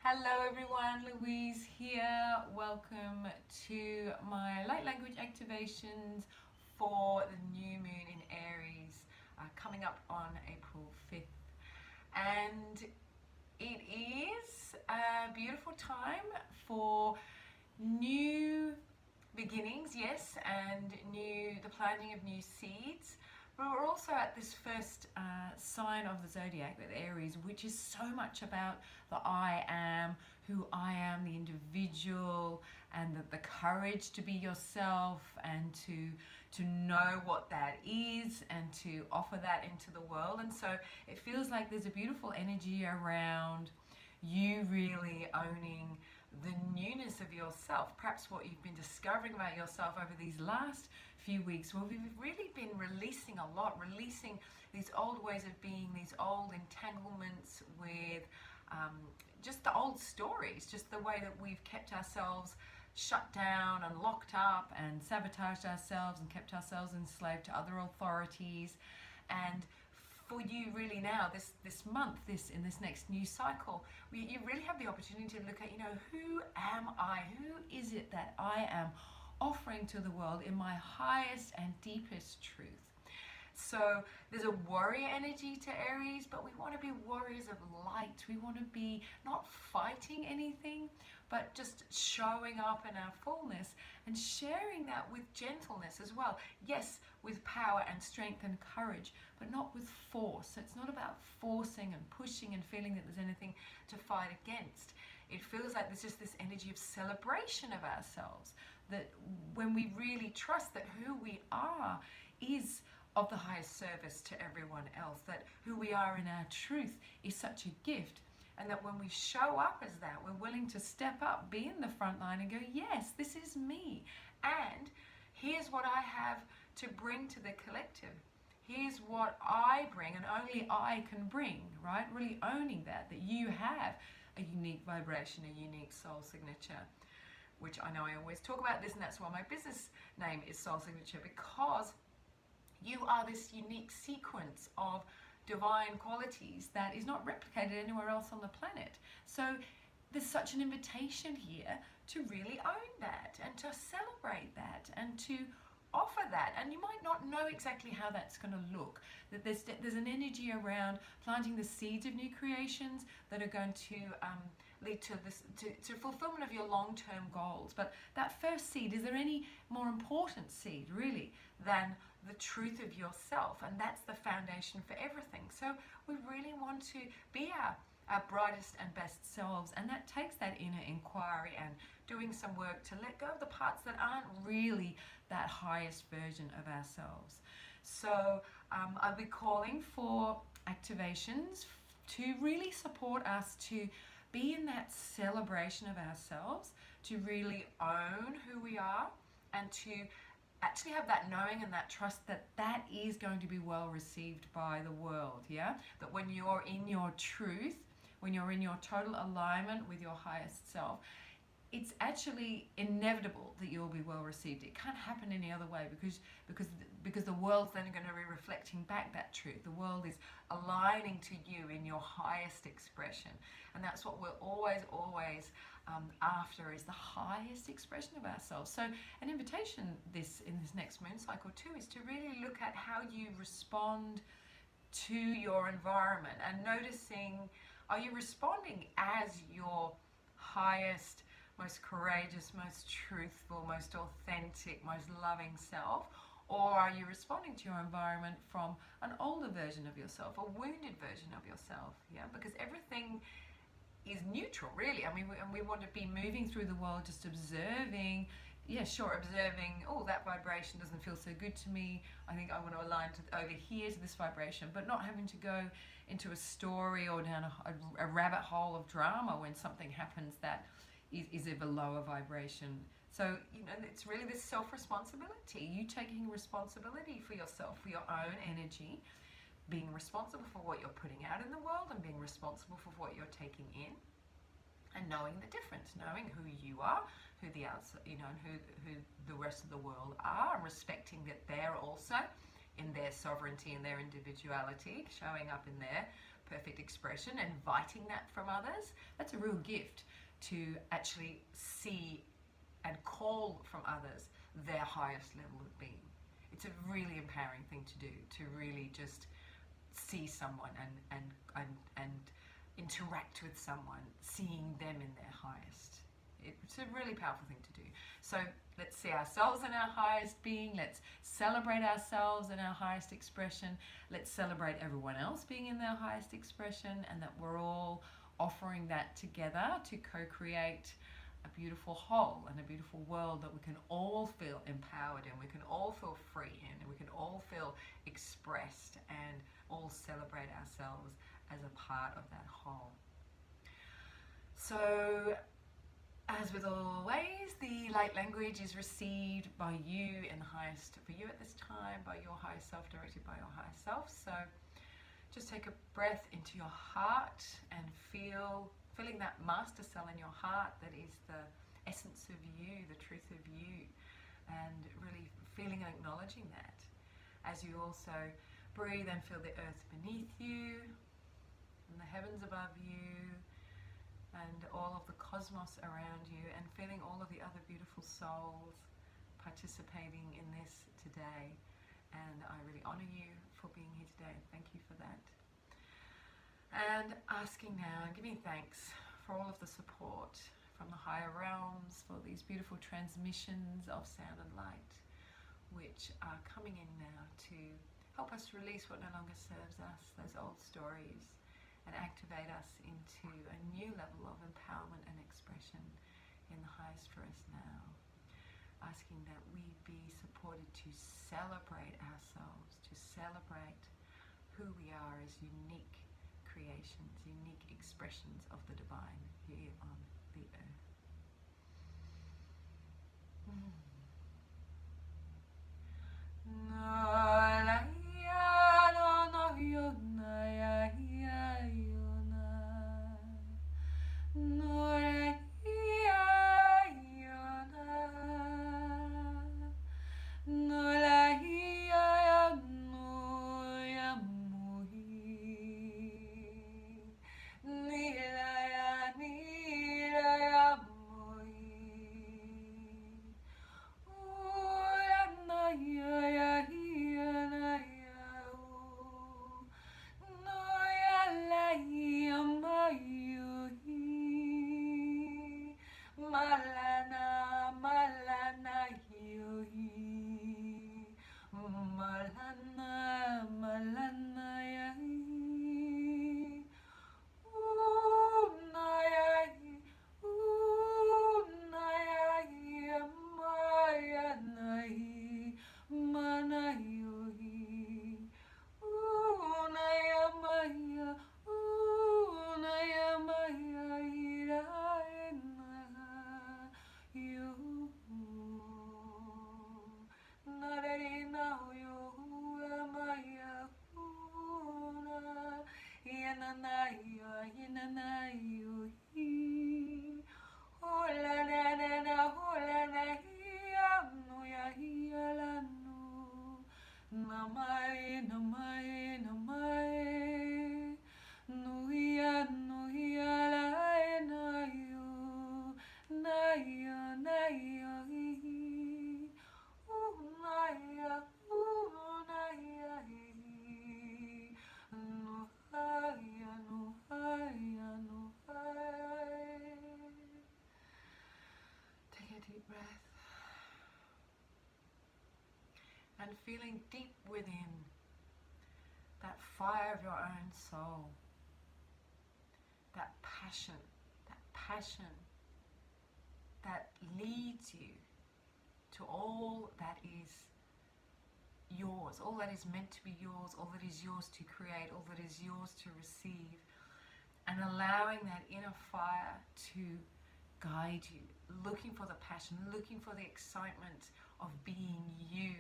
Hello everyone, Louise here. Welcome to my light language activations for the new moon in Aries coming up on April 5th. And it is a beautiful time for new beginnings, yes, and the planting of new seeds. But we're also at this first sign of the zodiac with Aries, which is so much about the I am, who I am, the individual, and the courage to be yourself and to know what that is and to offer that into the world. And so it feels like there's a beautiful energy around you really owning the newness of yourself, perhaps what you've been discovering about yourself over these last few weeks. Well, we've really been releasing a lot, releasing these old ways of being, these old entanglements with just the old stories, just the way that we've kept ourselves shut down and locked up and sabotaged ourselves and kept ourselves enslaved to other authorities. And for you really now, this month, in this next new cycle, you really have the opportunity to look at, who am I? Who is it that I am offering to the world in my highest and deepest truth? So there's a warrior energy to Aries, but we want to be warriors of light. We want to be not fighting anything, but just showing up in our fullness and sharing that with gentleness as well. Yes, with power and strength and courage, but not with force. It's not about forcing and pushing and feeling that there's anything to fight against. It feels like there's just this energy of celebration of ourselves, that when we really trust that who we are is of the highest service to everyone else, that who we are in our truth is such a gift, and that when we show up as that, we're willing to step up, be in the front line and go, yes, this is me, and here's what I have to bring to the collective. Here's what I bring and only I can bring, right? Really owning that you have a unique vibration, a unique soul signature, which I know I always talk about this, and that's why my business name is Soul Signature, because you are this unique sequence of divine qualities that is not replicated anywhere else on the planet. So there's such an invitation here to really own that and to celebrate that and to offer that. And you might not know exactly how that's going to look. That there's an energy around planting the seeds of new creations that are going to lead to this to fulfillment of your long-term goals. But that first seed, is there any more important seed really than the truth of yourself? And that's the foundation for everything. So we really want to be our brightest and best selves, and that takes that inner inquiry and doing some work to let go of the parts that aren't really that highest version of ourselves. So I'll be calling for activations to really support us to be in that celebration of ourselves, to really own who we are, and to actually have that knowing and that trust that that is going to be well received by the world, yeah? That when you're in your truth, when you're in your total alignment with your highest self, it's actually inevitable that you'll be well received. It can't happen any other way, because the world's then going to be reflecting back that truth. The world is aligning to you in your highest expression, and that's what we're always after, is the highest expression of ourselves. So an invitation in this next moon cycle too is to really look at how you respond to your environment and noticing, are you responding as your highest, most courageous, most truthful, most authentic, most loving self? Or are you responding to your environment from an older version of yourself, a wounded version of yourself? Yeah, because everything is neutral, really. I mean, we want to be moving through the world just observing. Yeah, sure, observing, oh, that vibration doesn't feel so good to me. I think I want to align over here to this vibration, but not having to go into a story or down a rabbit hole of drama when something happens that is of a lower vibration. So, it's really this self-responsibility. You taking responsibility for yourself, for your own energy, being responsible for what you're putting out in the world and being responsible for what you're taking in, and knowing the difference, knowing who you are, who the outside, and who the rest of the world are, and respecting that they're also in their sovereignty and their individuality, showing up in their perfect expression, inviting that from others. That's a real gift, to actually see and call from others their highest level of being. It's a really empowering thing to do, to really just see someone and interact with someone, seeing them in their highest. It's a really powerful thing to do. So let's see ourselves in our highest being. Let's celebrate ourselves in our highest expression. Let's celebrate everyone else being in their highest expression, and that we're all offering that together to co-create a beautiful whole and a beautiful world that we can all feel empowered in, we can all feel free in, and we can all feel expressed and all celebrate ourselves as a part of that whole. So, as with always, the light language is received by you in the highest, for you at this time, by your higher self, directed by your higher self. So just take a breath into your heart and feeling that master cell in your heart that is the essence of you, the truth of you, and really feeling and acknowledging that. As you also breathe and feel the earth beneath you and the heavens above you and all of the cosmos around you, and feeling all of the other beautiful souls participating in this today. And I really honor you for being here today. Thank you for that. And asking now, giving thanks for all of the support from the higher realms, for these beautiful transmissions of sound and light, which are coming in now to help us release what no longer serves us, those old stories, and activate us into a new level of empowerment and expression in the highest for us now. Asking that we be supported to celebrate ourselves, to celebrate who we are as unique creations, unique expressions of the divine here on the earth. And feeling deep within that fire of your own soul, that passion that leads you to all that is yours, all that is meant to be yours, all that is yours to create, all that is yours to receive, and allowing that inner fire to guide you, looking for the passion, looking for the excitement of being you,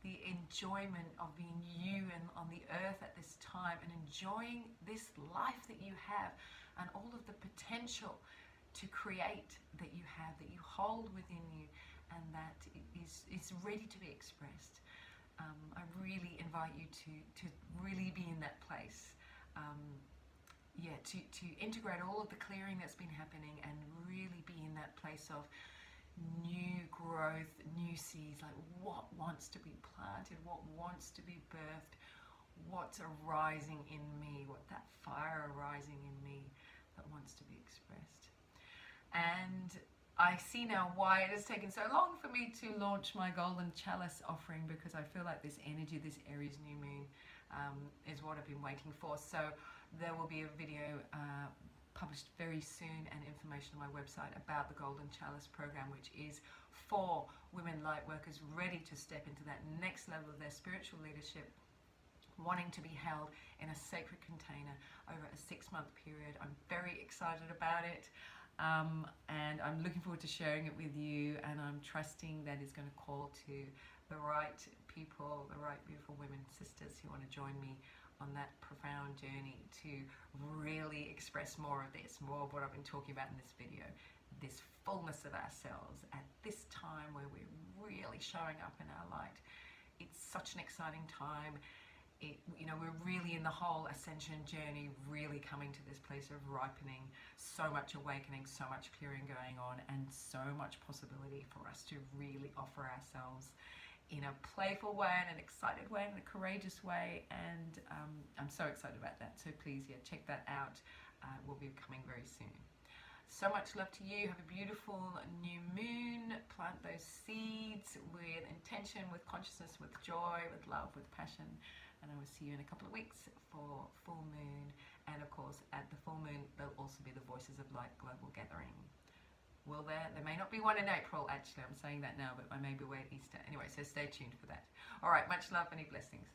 the enjoyment of being you and on the earth at this time, and enjoying this life that you have and all of the potential to create that you have, that you hold within you, and that is ready to be expressed. I really invite you to really be in that place. To integrate all of the clearing that's been happening and really be in that place of new growth, new seeds, like what wants to be planted, what wants to be birthed, what's arising in me, what that fire arising in me that wants to be expressed. And I see now why it has taken so long for me to launch my Golden Chalice offering, because I feel like this energy, this Aries new moon, is what I've been waiting for. So there will be a video published very soon and information on my website about the Golden Chalice program, which is for women light workers ready to step into that next level of their spiritual leadership, wanting to be held in a sacred container over a 6-month period. I'm very excited about it. And I'm looking forward to sharing it with you, and I'm trusting that it's going to call to the right people, the right beautiful women, sisters who want to join me on that profound journey to really express more of this, more of what I've been talking about in this video, this fullness of ourselves at this time where we're really showing up in our light. It's such an exciting time. We're really in the whole ascension journey, really coming to this place of ripening, so much awakening, so much clearing going on, and so much possibility for us to really offer ourselves in a playful way, and an excited way, and a courageous way. And I'm so excited about that. So please, check that out. Will be coming very soon. So much love to you. Have a beautiful new moon. Plant those seeds with intention, with consciousness, with joy, with love, with passion. And I will see you in a couple of weeks for full moon. And of course, at the full moon, there'll also be the Voices of Light Global Gathering. Well, there may not be one in April, actually. I'm saying that now, but I may be away at Easter. Anyway, so stay tuned for that. All right, much love, many blessings.